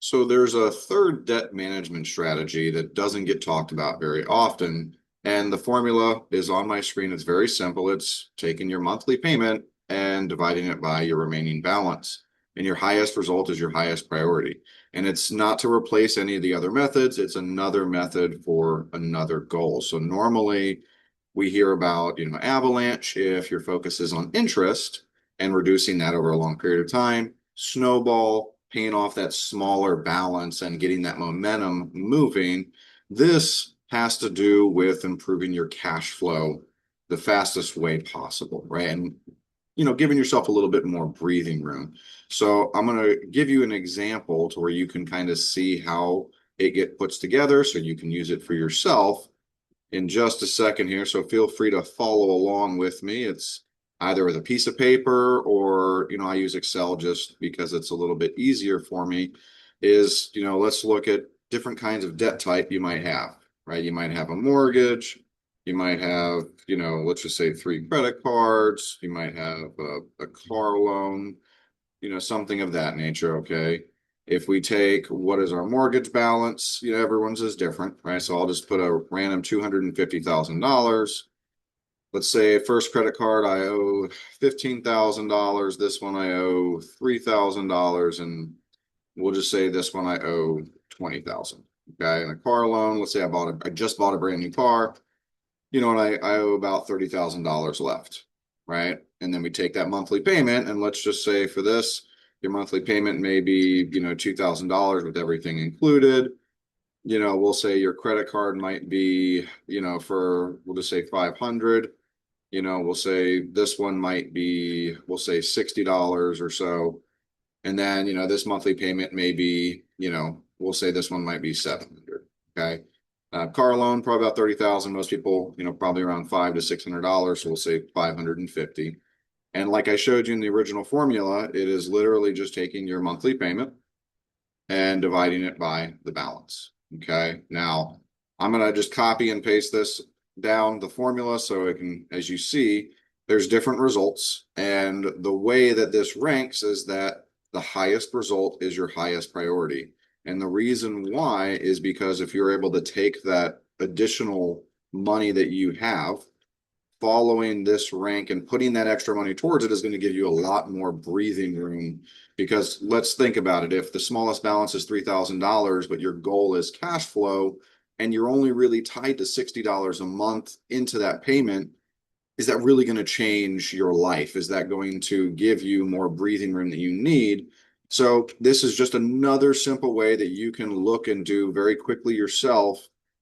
So there's a third debt management strategy that doesn't get talked about very often. And the formula is on my screen. It's very simple. It's taking your monthly payment and dividing it by your remaining balance. And your highest result is your highest priority. And it's not to replace any of the other methods. It's another method for another goal. So normally we hear about, avalanche if your focus is on interest and reducing that over a long period of time. Snowball, paying off that smaller balance and getting that momentum moving. This has to do with improving your cash flow the fastest way possible, right? And giving yourself a little bit more breathing room. So I'm going to give you an example to where you can kind of see how it get puts together so you can use it for yourself in just a second here. So feel free to follow along with me. It's either with a piece of paper or, I use Excel just because it's a little bit easier for me. Let's look at different kinds of debt type you might have, right? You might have a mortgage. You might have, let's just say 3 credit cards. You might have a car loan, something of that nature. Okay. If we take what is our mortgage balance, everyone's is different, right? So I'll just put a random $250,000. Let's say first credit card, I owe $15,000. This one I owe $3,000. And we'll just say this one I owe $20,000. Okay. And a car loan, let's say I just bought a brand new car, and I owe about $30,000 left, right? And then we take that monthly payment, and let's just say for this, your monthly payment may be, $2,000 with everything included. We'll say your credit card might be, we'll just say 500. We'll say this one might be, we'll say $60 or so. And then, this monthly payment may be, we'll say this one might be 700. Okay. Car loan, probably about 30,000. Most people, probably around $500 to $600. So we'll say 550. And like I showed you in the original formula, it is literally just taking your monthly payment and dividing it by the balance. Okay. Now I'm going to just copy and paste this down the formula so it can, as you see, there's different results. And the way that this ranks is that the highest result is your highest priority. And the reason why is because if you're able to take that additional money that you have, following this rank and putting that extra money towards it is going to give you a lot more breathing room. Because let's think about it. If the smallest balance is $3,000, but your goal is cash flow, and you're only really tied to $60 a month into that payment, is that really going to change your life? Is that going to give you more breathing room that you need? So this is just another simple way that you can look and do very quickly yourself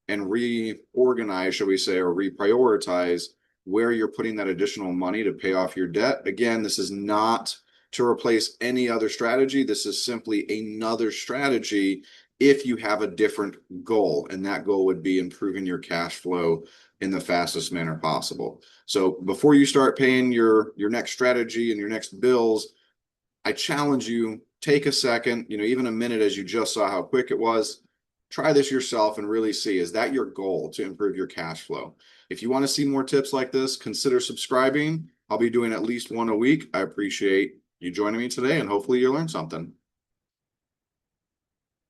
and reorganize, shall we say, or reprioritize where you're putting that additional money to pay off your debt. Again, this is not to replace any other strategy. This is simply another strategy if you have a different goal, and that goal would be improving your cash flow in the fastest manner possible. So before you start paying your next strategy and your next bills, I challenge you, take a second, even a minute, as you just saw how quick it was. Try this yourself and really see, is that your goal to improve your cash flow? If you want to see more tips like this, consider subscribing. I'll be doing at least one a week. I appreciate you joining me today, and hopefully you learned something.